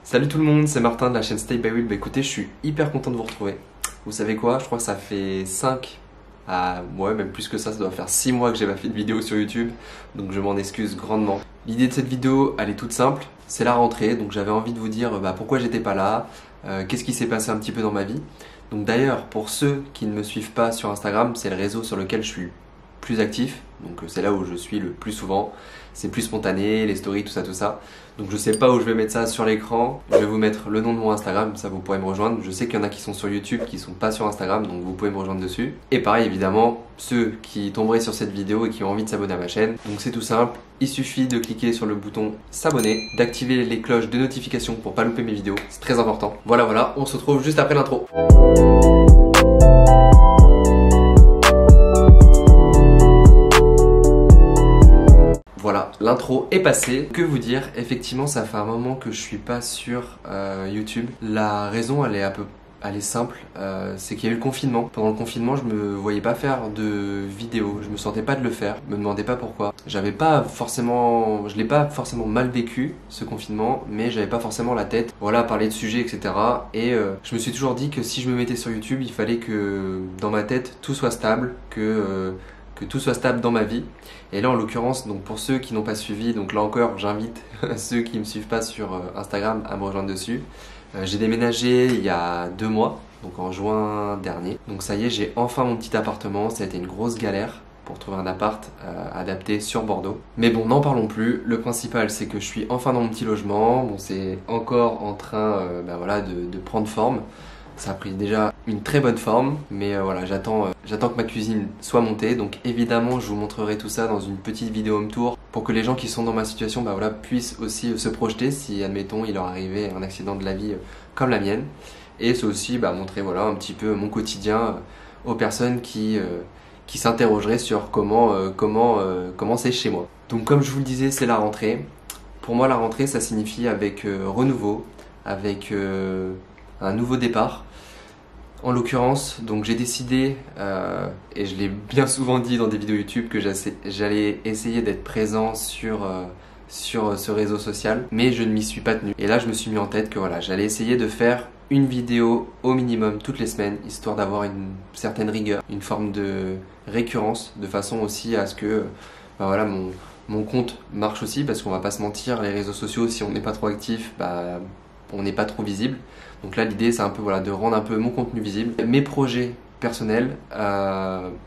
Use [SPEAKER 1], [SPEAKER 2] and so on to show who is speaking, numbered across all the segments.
[SPEAKER 1] Salut tout le monde, c'est Martin de la chaîne Stay by Will. Écoutez, je suis hyper content de vous retrouver. Vous savez quoi? Je crois que ça fait 5 à... ouais, même plus que ça doit faire 6 mois que j'ai pas fait de vidéo sur YouTube. Donc je m'en excuse grandement. L'idée de cette vidéo, elle est toute simple. C'est la rentrée, donc j'avais envie de vous dire pourquoi j'étais pas là, qu'est-ce qui s'est passé un petit peu dans ma vie. Donc d'ailleurs, pour ceux qui ne me suivent pas sur Instagram, c'est le réseau sur lequel je suis plus actif. Donc c'est là où je suis le plus souvent. C'est plus spontané, les stories, tout ça. Donc je sais pas où je vais mettre ça sur l'écran. Je vais vous mettre le nom de mon Instagram, ça vous pourrez me rejoindre. Je sais qu'il y en a qui sont sur YouTube, qui sont pas sur Instagram, donc vous pouvez me rejoindre dessus. Et pareil évidemment, ceux qui tomberaient sur cette vidéo et qui ont envie de s'abonner à ma chaîne. Donc c'est tout simple, il suffit de cliquer sur le bouton s'abonner, d'activer les cloches de notification pour pas louper mes vidéos, c'est très important. Voilà, on se retrouve juste après l'intro. Voilà, l'intro est passée. Que vous dire? Effectivement, ça fait un moment que je suis pas sur YouTube. La raison, elle est simple. C'est qu'il y a eu le confinement. Pendant le confinement, je me voyais pas faire de vidéos. Je me sentais pas de le faire. Je me demandais pas pourquoi. Je l'ai pas forcément mal vécu ce confinement, mais j'avais pas forcément la tête. Voilà, à parler de sujets, etc. Et je me suis toujours dit que si je me mettais sur YouTube, il fallait que dans ma tête tout soit stable, que tout soit stable dans ma vie. Et là en l'occurrence, donc pour ceux qui n'ont pas suivi, donc là encore j'invite ceux qui ne me suivent pas sur Instagram à me rejoindre dessus. J'ai déménagé il y a 2 mois, donc en juin dernier. Donc ça y est, j'ai enfin mon petit appartement. Ça a été une grosse galère pour trouver un appart adapté sur Bordeaux. Mais bon, n'en parlons plus. Le principal, c'est que je suis enfin dans mon petit logement. Bon, c'est encore en train de prendre forme. Ça a pris déjà une très bonne forme, mais voilà, j'attends que ma cuisine soit montée. Donc évidemment, je vous montrerai tout ça dans une petite vidéo home tour pour que les gens qui sont dans ma situation puissent aussi se projeter si, admettons, il leur arrivait un accident de la vie comme la mienne. Et c'est aussi montrer un petit peu mon quotidien aux personnes qui s'interrogeraient sur comment c'est chez moi. Donc comme je vous le disais, c'est la rentrée. Pour moi, la rentrée, ça signifie avec renouveau, avec un nouveau départ. En l'occurrence, donc j'ai décidé, et je l'ai bien souvent dit dans des vidéos YouTube, que j'allais essayer d'être présent sur ce réseau social, mais je ne m'y suis pas tenu. Et là, je me suis mis en tête que j'allais essayer de faire une vidéo au minimum toutes les semaines, histoire d'avoir une certaine rigueur, une forme de récurrence, de façon aussi à ce que mon compte marche aussi, parce qu'on va pas se mentir, les réseaux sociaux, si on n'est pas trop actif, on n'est pas trop visible. Donc là l'idée c'est un peu de rendre un peu mon contenu visible. Mes projets personnels,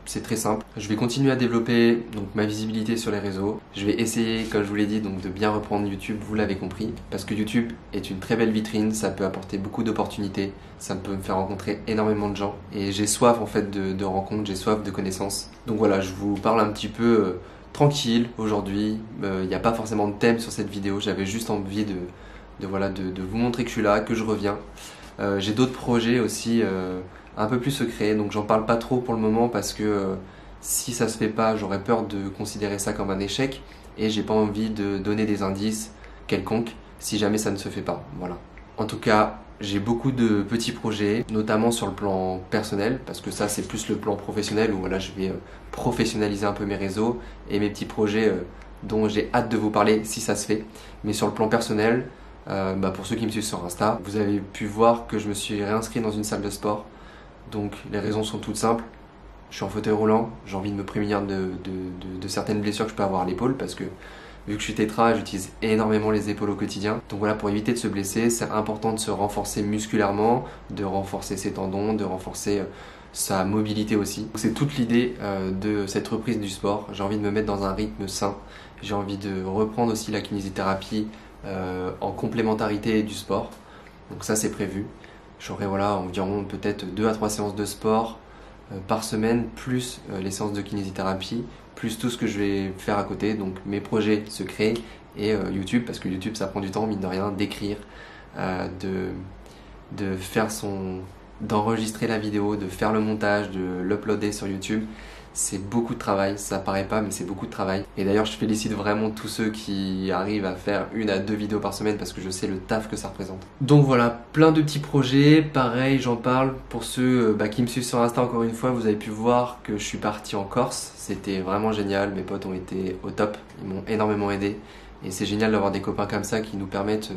[SPEAKER 1] c'est très simple. Je vais continuer à développer ma visibilité sur les réseaux. Je vais essayer, comme je vous l'ai dit, de bien reprendre YouTube, vous l'avez compris. Parce que YouTube est une très belle vitrine, ça peut apporter beaucoup d'opportunités, ça peut me faire rencontrer énormément de gens. Et j'ai soif en fait de rencontres, j'ai soif de connaissances. Donc voilà, je vous parle un petit peu tranquille aujourd'hui. Il n'y a pas forcément de thème sur cette vidéo, j'avais juste envie de vous montrer que je suis là, que je reviens. J'ai d'autres projets aussi un peu plus secrets, donc j'en parle pas trop pour le moment parce que si ça se fait pas, j'aurais peur de considérer ça comme un échec et j'ai pas envie de donner des indices quelconques si jamais ça ne se fait pas. Voilà. En tout cas, j'ai beaucoup de petits projets, notamment sur le plan personnel, parce que ça c'est plus le plan professionnel où je vais professionnaliser un peu mes réseaux et mes petits projets dont j'ai hâte de vous parler si ça se fait. Mais sur le plan personnel, pour ceux qui me suivent sur Insta, vous avez pu voir que je me suis réinscrit dans une salle de sport. Donc les raisons sont toutes simples. Je suis en fauteuil roulant, j'ai envie de me prémunir de certaines blessures que je peux avoir à l'épaule parce que vu que je suis tétra, j'utilise énormément les épaules au quotidien. Donc voilà, pour éviter de se blesser, c'est important de se renforcer musculairement, de renforcer ses tendons, de renforcer sa mobilité aussi. C'est toute l'idée de cette reprise du sport. J'ai envie de me mettre dans un rythme sain. J'ai envie de reprendre aussi la kinésithérapie en complémentarité du sport. Donc ça c'est prévu. J'aurai environ peut-être 2 à 3 séances de sport par semaine, plus les séances de kinésithérapie, plus tout ce que je vais faire à côté. Donc mes projets se créent et YouTube, parce que YouTube ça prend du temps mine de rien, d'écrire, d'enregistrer la vidéo, de faire le montage, de l'uploader sur YouTube. C'est beaucoup de travail, ça paraît pas mais c'est beaucoup de travail. Et d'ailleurs je félicite vraiment tous ceux qui arrivent à faire 1 à 2 vidéos par semaine parce que je sais le taf que ça représente. Donc voilà, plein de petits projets, pareil j'en parle pour ceux qui me suivent sur Insta. Encore une fois, vous avez pu voir que je suis parti en Corse, c'était vraiment génial, mes potes ont été au top, ils m'ont énormément aidé et c'est génial d'avoir des copains comme ça qui nous permettent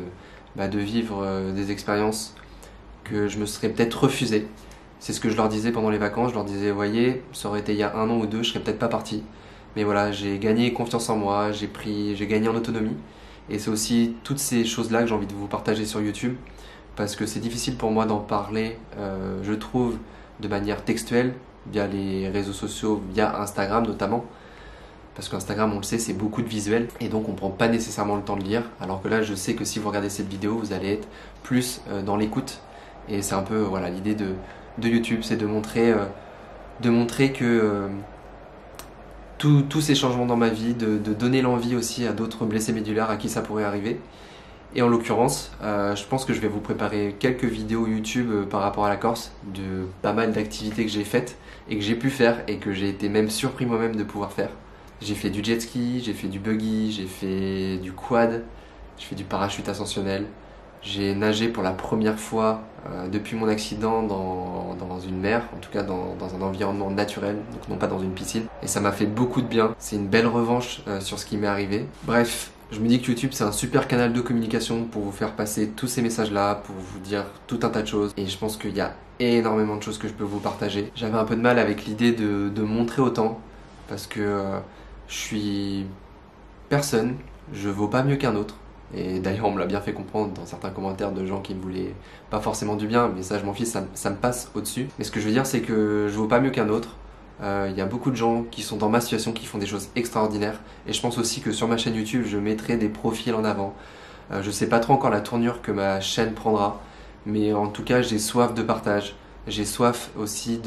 [SPEAKER 1] de vivre des expériences que je me serais peut-être refusé. C'est ce que je leur disais pendant les vacances, je leur disais, vous voyez, ça aurait été il y a 1 an ou 2, je serais peut-être pas parti. Mais voilà, j'ai gagné confiance en moi, j'ai gagné en autonomie. Et c'est aussi toutes ces choses-là que j'ai envie de vous partager sur YouTube, parce que c'est difficile pour moi d'en parler, je trouve, de manière textuelle, via les réseaux sociaux, via Instagram notamment. Parce qu'Instagram, on le sait, c'est beaucoup de visuels et donc on prend pas nécessairement le temps de lire. Alors que là, je sais que si vous regardez cette vidéo, vous allez être plus dans l'écoute. Et c'est un peu voilà l'idée de YouTube, c'est de montrer que tous ces changements dans ma vie, de donner l'envie aussi à d'autres blessés médulaires à qui ça pourrait arriver. Et en l'occurrence, je pense que je vais vous préparer quelques vidéos YouTube par rapport à la Corse, de pas mal d'activités que j'ai faites et que j'ai pu faire et que j'ai été même surpris moi-même de pouvoir faire. J'ai fait du jet ski, j'ai fait du buggy, j'ai fait du quad, j'ai fait du parachute ascensionnel. J'ai nagé pour la première fois depuis mon accident dans une mer, en tout cas dans un environnement naturel, donc non pas dans une piscine. Et ça m'a fait beaucoup de bien. C'est une belle revanche sur ce qui m'est arrivé. Bref, je me dis que YouTube c'est un super canal de communication pour vous faire passer tous ces messages-là, pour vous dire tout un tas de choses. Et je pense qu'il y a énormément de choses que je peux vous partager. J'avais un peu de mal avec l'idée de montrer autant, parce que je suis personne, je vaux pas mieux qu'un autre. Et d'ailleurs, on me l'a bien fait comprendre dans certains commentaires de gens qui me voulaient pas forcément du bien, mais ça, je m'en fiche, ça me passe au-dessus. Mais ce que je veux dire, c'est que je vaux pas mieux qu'un autre. Il y a beaucoup de gens qui sont dans ma situation, qui font des choses extraordinaires. Et je pense aussi que sur ma chaîne YouTube, je mettrai des profils en avant. Je sais pas trop encore la tournure que ma chaîne prendra, mais en tout cas, j'ai soif de partage. J'ai soif aussi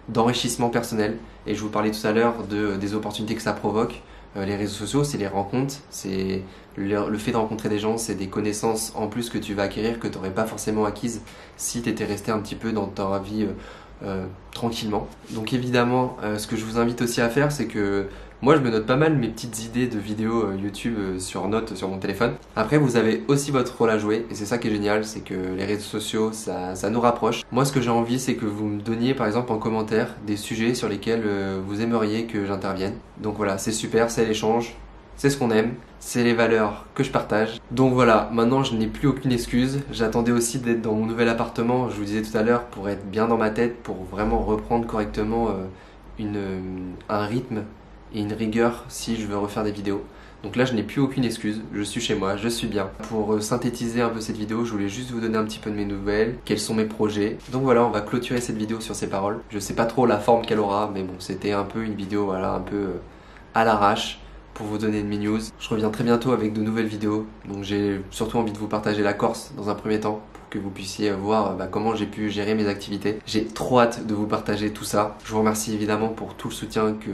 [SPEAKER 1] d'enrichissement personnel. Et je vous parlais tout à l'heure des opportunités que ça provoque. Les réseaux sociaux, c'est les rencontres, c'est le fait de rencontrer des gens, c'est des connaissances en plus que tu vas acquérir que tu n'aurais pas forcément acquises si tu étais resté un petit peu dans ta vie tranquillement. Donc évidemment, ce que je vous invite aussi à faire, c'est que moi je me note pas mal mes petites idées de vidéos YouTube sur notes sur mon téléphone. Après vous avez aussi votre rôle à jouer et c'est ça qui est génial, c'est que les réseaux sociaux ça nous rapproche. Moi ce que j'ai envie c'est que vous me donniez par exemple en commentaire des sujets sur lesquels vous aimeriez que j'intervienne. Donc voilà, c'est super, c'est l'échange, c'est ce qu'on aime, c'est les valeurs que je partage. Donc voilà, maintenant je n'ai plus aucune excuse. J'attendais aussi d'être dans mon nouvel appartement, je vous disais tout à l'heure, pour être bien dans ma tête, pour vraiment reprendre correctement un rythme et une rigueur si je veux refaire des vidéos. Donc là je n'ai plus aucune excuse, je suis chez moi, je suis bien. Pour synthétiser un peu cette vidéo, je voulais juste vous donner un petit peu de mes nouvelles, quels sont mes projets. Donc voilà, on va clôturer cette vidéo sur ces paroles. Je sais pas trop la forme qu'elle aura, mais bon, c'était un peu une vidéo voilà, un peu à l'arrache pour vous donner de mes news. Je reviens très bientôt avec de nouvelles vidéos, donc j'ai surtout envie de vous partager la Corse dans un premier temps, que vous puissiez voir comment j'ai pu gérer mes activités. J'ai trop hâte de vous partager tout ça. Je vous remercie évidemment pour tout le soutien que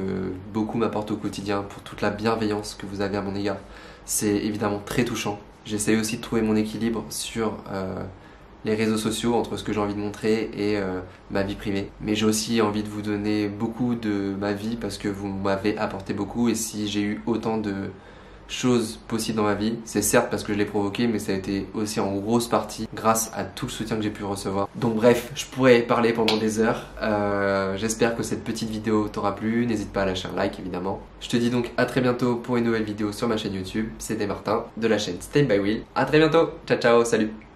[SPEAKER 1] beaucoup m'apportent au quotidien, pour toute la bienveillance que vous avez à mon égard. C'est évidemment très touchant. J'essaie aussi de trouver mon équilibre sur les réseaux sociaux entre ce que j'ai envie de montrer et ma vie privée. Mais j'ai aussi envie de vous donner beaucoup de ma vie parce que vous m'avez apporté beaucoup et si j'ai eu autant de choses possibles dans ma vie, c'est certes parce que je l'ai provoqué, mais ça a été aussi en grosse partie grâce à tout le soutien que j'ai pu recevoir. Donc bref, je pourrais parler pendant des heures. J'espère que cette petite vidéo t'aura plu. N'hésite pas à lâcher un like évidemment. Je te dis donc à très bientôt pour une nouvelle vidéo sur ma chaîne YouTube. C'était Martin de la chaîne Step by Will. À très bientôt. Ciao ciao, salut.